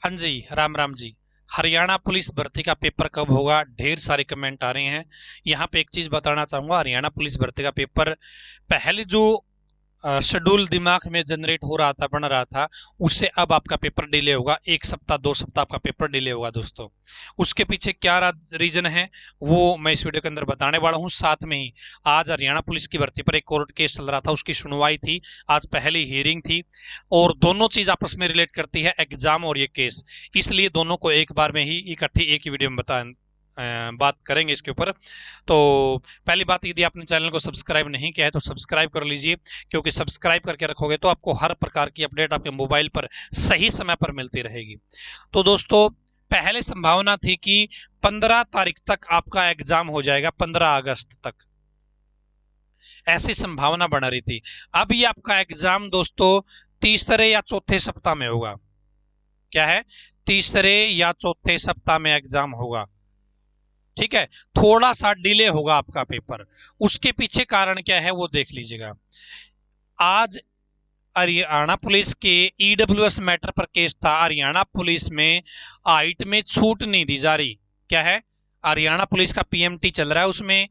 हाँ जी, राम राम जी। हरियाणा पुलिस भर्ती का पेपर कब होगा? ढेर सारे कमेंट आ रहे हैं। यहाँ पे एक चीज बताना चाहूंगा, हरियाणा पुलिस भर्ती का पेपर पहले जो शेड्यूल दिमाग में जनरेट हो रहा था, बन रहा था, उससे अब आपका पेपर डिले होगा। 1 सप्ताह 2 सप्ताह आपका पेपर डिले होगा दोस्तों। उसके पीछे क्या रीजन है वो मैं इस वीडियो के अंदर बताने वाला हूँ। साथ में ही आज हरियाणा पुलिस की भर्ती पर एक कोर्ट केस चल रहा था, उसकी सुनवाई थी, आज पहली हियरिंग थी। और दोनों चीज आपस में रिलेट करती है, एग्जाम और ये केस। इसलिए दोनों को एक बार में ही इकट्ठी एक ही वीडियो में बात करेंगे इसके ऊपर। तो पहली बात, यदि आपने चैनल को सब्सक्राइब नहीं किया है तो सब्सक्राइब कर लीजिए, क्योंकि सब्सक्राइब करके रखोगे तो आपको हर प्रकार की अपडेट आपके मोबाइल पर सही समय पर मिलती रहेगी। तो दोस्तों, पहले संभावना थी कि 15 तारीख तक आपका एग्जाम हो जाएगा, 15 अगस्त तक ऐसी संभावना बन रही थी। अब ये आपका एग्जाम दोस्तों तीसरे या चौथे सप्ताह में होगा। क्या है? तीसरे या चौथे सप्ताह में एग्जाम होगा। ठीक है, थोड़ा सा डिले होगा आपका पेपर। उसके पीछे कारण क्या है वो देख लीजिएगा। आज हरियाणा पुलिस के ईडब्ल्यूएस मैटर पर केस था। हरियाणा पुलिस में हाइट में छूट नहीं दी जा रही। क्या है? हरियाणा पुलिस का पीएमटी चल रहा है, उसमें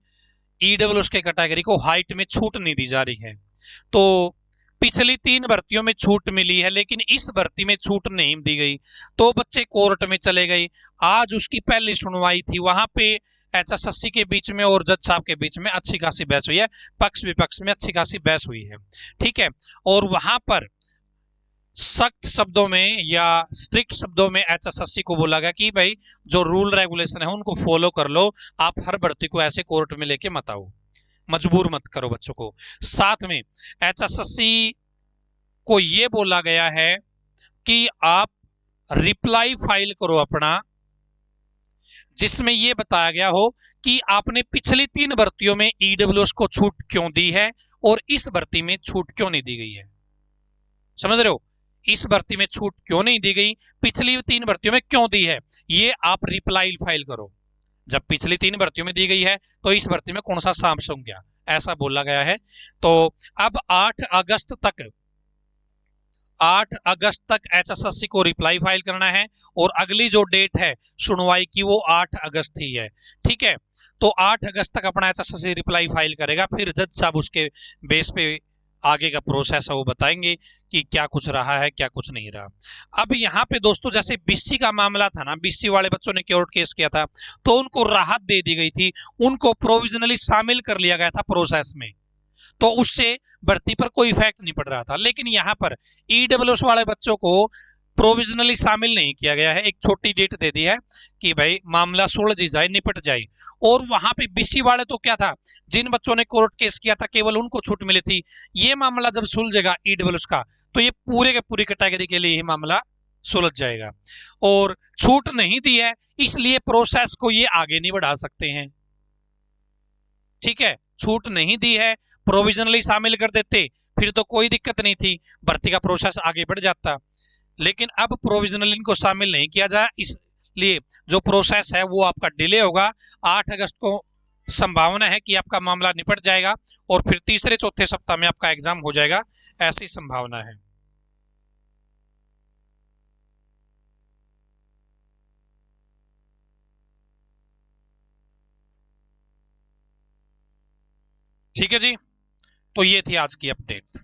ईडब्ल्यूएस के कैटेगरी को हाइट में छूट नहीं दी जा रही है। तो पिछली 3 भर्तियों में छूट मिली है, लेकिन इस भर्ती में छूट नहीं दी गई, तो बच्चे कोर्ट में चले गए। आज उसकी पहली सुनवाई थी, वहां पे एचएसएससी के बीच में और जज साहब के बीच में अच्छी खासी बहस हुई है, पक्ष विपक्ष में अच्छी खासी बहस हुई है। ठीक है, और वहां पर सख्त शब्दों में या स्ट्रिक्ट शब्दों में एचएसएससी को बोला गया कि भाई जो रूल रेगुलेशन है उनको फॉलो कर लो, आप हर भर्ती को ऐसे कोर्ट में लेके मत आओ, मजबूर मत करो बच्चों को। साथ में एचएसएससी को यह बोला गया है कि आप रिप्लाई फाइल करो अपना, जिसमें यह बताया गया हो कि आपने पिछली 3 भर्तियों में ईडब्ल्यूएस को छूट क्यों दी है और इस भर्ती में छूट क्यों नहीं दी गई है। समझ रहे हो? इस भर्ती में छूट क्यों नहीं दी गई, पिछली 3 भर्तियों में क्यों दी है, ये आप रिप्लाई फाइल करो। जब पिछली 3 भर्तियों में दी गई है तो इस भर्ती में कौन सा सांप गया, ऐसा बोला गया है। तो अब 8 अगस्त तक एचएसएससी को रिप्लाई फाइल करना है, और अगली जो डेट है सुनवाई की वो 8 अगस्त ही है। ठीक है, तो 8 अगस्त तक अपना एचएसएससी रिप्लाई फाइल करेगा, फिर जज साहब उसके बेस पे आगे का प्रोसेस है वो बताएंगे कि क्या कुछ रहा है क्या कुछ नहीं रहा। अब यहाँ पे दोस्तों, जैसे बीसी का मामला था ना, बीसी वाले बच्चों ने कोर्ट केस किया था, तो उनको राहत दे दी गई थी, उनको प्रोविजनली शामिल कर लिया गया था प्रोसेस में, तो उससे भर्ती पर कोई इफेक्ट नहीं पड़ रहा था। लेकिन यहाँ पर ईडब्ल्यूएस वाले बच्चों को प्रोविजनली शामिल नहीं किया गया है, एक छोटी डेट दे दी है कि भाई मामला सुलझ जाए, निपट जाए। और वहां पे बीसी वाले तो क्या था, जिन बच्चों ने कोर्ट केस किया था केवल उनको छूट मिली थी। ये मामला जब सुलझेगा ईडब्ल्यूएस का, तो ये पूरे के पूरी कैटेगरी के लिए ही मामला सुलझ जाएगा। और छूट नहीं दी है, इसलिए प्रोसेस को ये आगे नहीं बढ़ा सकते हैं। ठीक है, छूट नहीं दी है, प्रोविजनली शामिल कर देते फिर तो कोई दिक्कत नहीं थी, भर्ती का प्रोसेस आगे बढ़ जाता। लेकिन अब प्रोविजनली इनको शामिल नहीं किया जाए, इसलिए जो प्रोसेस है वो आपका डिले होगा। 8 अगस्त को संभावना है कि आपका मामला निपट जाएगा और फिर तीसरे चौथे सप्ताह में आपका एग्जाम हो जाएगा, ऐसी संभावना है। ठीक है जी, तो ये थी आज की अपडेट,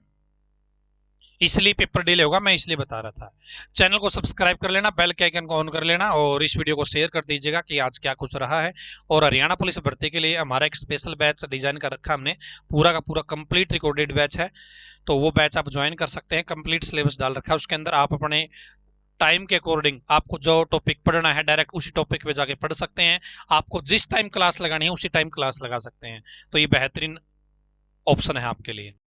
इसलिए पेपर डिले होगा, मैं इसलिए बता रहा था। चैनल को सब्सक्राइब कर लेना, बेल के आइकन को ऑन कर लेना, और इस वीडियो को शेयर कर दीजिएगा कि आज क्या कुछ रहा है। और हरियाणा पुलिस भर्ती के लिए हमारा एक स्पेशल बैच डिजाइन कर रखा हमने, पूरा का पूरा कंप्लीट रिकॉर्डेड बैच है, तो वो बैच आप ज्वाइन कर सकते हैं। कंप्लीट सिलेबस डाल रखा है, उसके अंदर आप अपने टाइम के अकॉर्डिंग आपको जो टॉपिक पढ़ना है डायरेक्ट उसी टॉपिक पे जाके पढ़ सकते हैं। आपको जिस टाइम क्लास लगानी है उसी टाइम क्लास लगा सकते हैं, तो ये बेहतरीन ऑप्शन है आपके लिए।